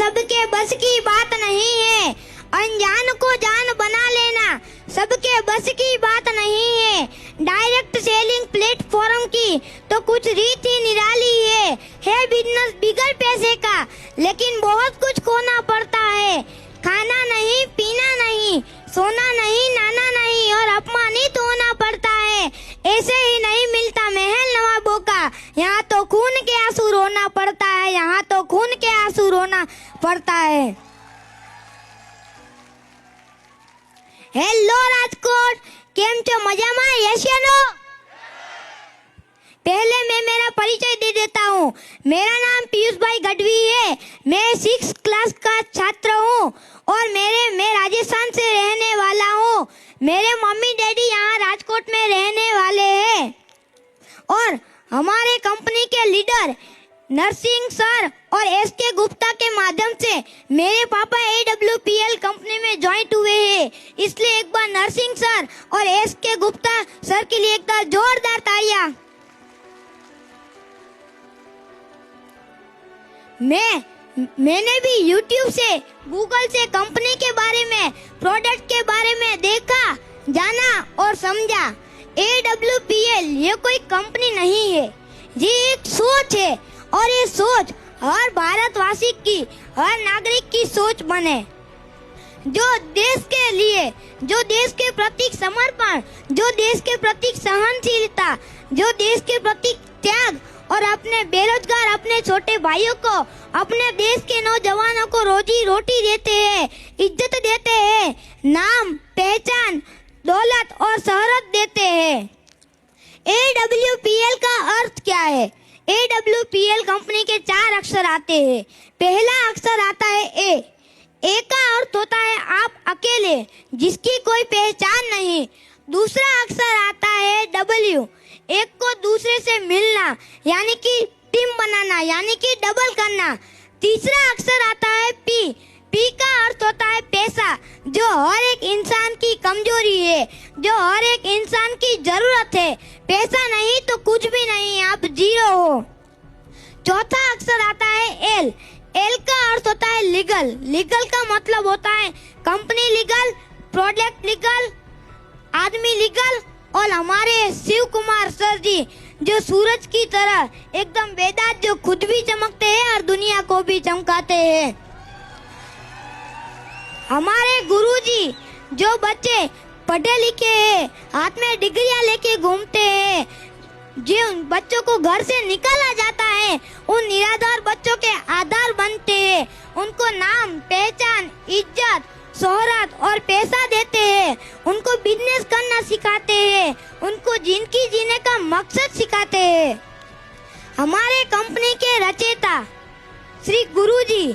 सबके बस की बात नहीं है। अनजान को जान बना लेना सबके बस की बात नहीं है। डायरेक्ट सेलिंग प्लेटफॉर्म की तो कुछ रीत ही निराली है बिजनेस बिगड़ पैसे का, लेकिन बहुत कुछ खोना पड़ता है। खाना नहीं, पीना नहीं, सोना नहीं, नाना नहीं और अपमानित होना पड़ता है। ऐसे ही नहीं मिलता महल नवाबों का, यहाँ तो खून के आंसू रोना पड़ता है, यहाँ तो खून के आंसू रोना पड़ता है। हेलो राजकोट, केम छो? मजामा? यस या नो? पहले मैं मेरा परिचय दे देता हूँ। मेरा नाम पीयूष भाई गढ़वी है। मैं 6th क्लास का छात्र हूँ और मैं राजस्थान से रहने वाला हूँ। मेरे मम्मी डैडी यहाँ राजकोट में रहने वाले हैं और हमारे कंपनी के लीडर नरसिंह सर और एसके गुप्ता के माध्यम से मेरे पापा AWPL कंपनी में ज्वाइन हुए हैं। इसलिए एक बार नरसिंह सर और एसके गुप्ता सर के लिए एक बार जोरदार तालियां। मैंने भी YouTube से, Google से कंपनी के बारे में, प्रोडक्ट के बारे में देखा, जाना और समझा। AWPL ये कोई कंपनी नहीं है, ये एक सोच है और ये सोच हर भारतवासी की, हर नागरिक की सोच बने। जो देश के लिए, जो देश के प्रति समर्पण, जो देश के प्रति सहनशीलता, जो देश के प्रति त्याग और अपने बेरोजगार अपने छोटे भाइयों को, अपने देश के नौजवानों को रोजी रोटी देते हैं, इज्जत देते हैं, नाम, पहचान, दौलत और शोहरत देते हैं। AWPL का अर्थ क्या है? AWPL कंपनी के 4 अक्षर आते हैं। पहला अक्षर आता है A। A का अर्थ होता है आप अकेले, जिसकी कोई पहचान नहीं। दूसरा अक्षर आता है W। एक को दूसरे से मिलना, यानी कि टीम बनाना, यानी कि डबल करना। तीसरा अक्षर आता है P। P का अर्थ होता है पैसा, जो हर एक इंसान की कमजोरी है, जो हर एक इंसान की जरूरत है। पैसा नहीं तो कुछ भी नहीं, आप जीरो हो। चौथा अक्षर आता है L। L का अर्थ होता है लीगल। लीगल का मतलब होता है कंपनी लीगल, प्रोडक्ट लीगल, आदमी लीगल और हमारे शिव कुमार सर जी जो सूरज की तरह एकदम बेदाग, जो खुद भी चमकते हैं और दुनिया को भी चमकाते हैं। हमारे गुरुजी जो बच्चे पढ़े लिखे हैं, हाथ में डिग्रियां लेके घूमते हैं, जिन बच्चों को घर से निकाला जाता है, उन निराधार बच्चों के आधार बनते हैं। उनको नाम, पहचान, इज्जत, शोहरत और पैसा देते हैं। उनको बिजनेस करना सिखाते हैं, उनको जिंदगी जीने का मकसद सिखाते हैं। हमारे कंपनी के रचयिता श्री गुरुजी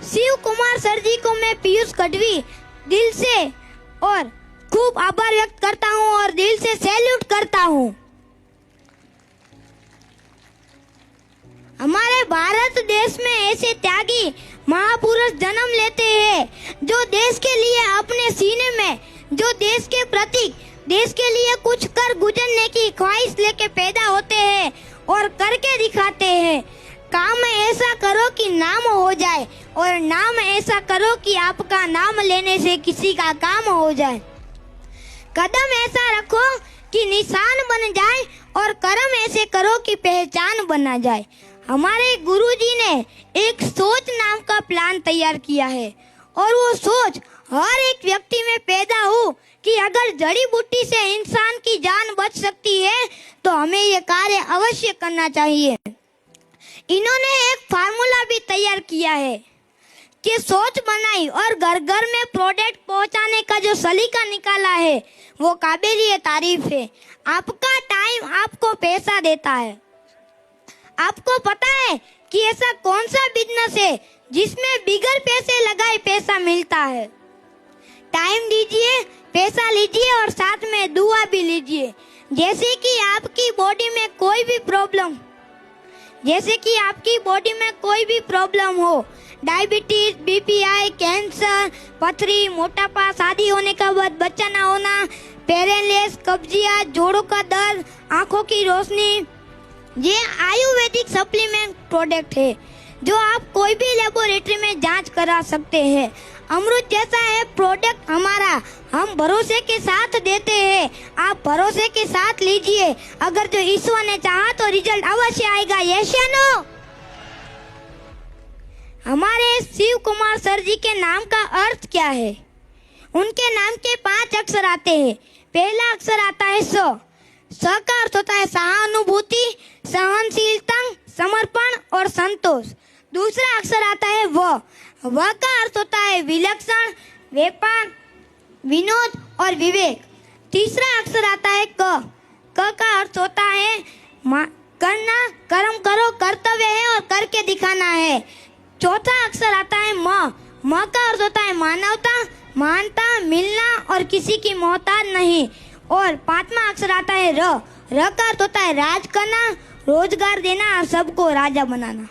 शिव कुमार सर जी को मैं पीयूष गढ़वी दिल से और खूब आभार व्यक्त करता हूँ और दिल से सैल्यूट करता हूँ। हमारे भारत देश में ऐसे त्यागी महापुरुष जन्म लेते हैं जो देश के लिए अपने सीने में, जो देश के प्रति, देश के लिए कुछ कर गुजरने की ख्वाहिश लेके पैदा होते हैं और करके दिखाते हैं। काम ऐसा करो कि नाम हो जाए और नाम ऐसा करो कि आपका नाम लेने से किसी का काम हो जाए। कदम ऐसा रखो कि निशान बन जाए और कर्म ऐसे करो कि पहचान बना जाए। हमारे गुरुजी ने एक सोच नाम का प्लान तैयार किया है और वो सोच हर एक व्यक्ति में पैदा हो कि अगर जड़ी बूटी से इंसान की जान बच सकती है तो हमें ये कार्य अवश्य करना चाहिए। इन्होंने एक फार्मूला भी तैयार किया है कि सोच बनाई और घर घर में प्रोडक्ट पहुंचाने का जो सलीका निकाला है वो काबिलिए तारीफ है। आपका टाइम आपको पैसा देता है। आपको पता है कि ऐसा कौन सा बिजनेस है जिसमें बिगर पैसे लगाए पैसा मिलता है? टाइम दीजिए, पैसा लीजिए और साथ में दुआ भी लीजिए। जैसे कि आपकी बॉडी में कोई भी प्रॉब्लम हो, डायबिटीज, बीपीआई, कैंसर, पथरी, मोटापा, शादी होने के बाद बच्चा ना होना, पैरालिसिस, कब्जियत, जोड़ों का दर्द, आंखों की रोशनी, ये आयुर्वेदिक सप्लीमेंट प्रोडक्ट है। जो आप कोई भी लेबोरेटरी में जांच करा सकते हैं। अमृत जैसा है प्रोडक्ट हमारा, हम भरोसे के साथ देते हैं। आप भरोसे के साथ लीजिए, अगर जो ईश्वर ने चाहा तो रिजल्ट अवश्य आएगा। यस या नो? हमारे शिव कुमार सर जी के नाम का अर्थ क्या है? उनके नाम के 5 अक्षर आते हैं। पहला अक्षर आता है स। स का अर्थ होता है सहानुभूति, सहनशीलता, समर्पण और संतोष। दूसरा अक्षर आता है व। व का अर्थ होता है विलक्षण, व्यापार, विनोद और विवेक। तीसरा अक्षर आता है क। क का अर्थ होता है करना, कर्म करो, कर्तव्य है और करके दिखाना है। चौथा अक्षर आता है म। म का अर्थ होता है मानवता, मानता, मिलना और किसी की मोहताज नहीं। और 5वां अक्षर आता है र। र का अर्थ होता है राज करना, रोजगार देना और सबको राजा बनाना।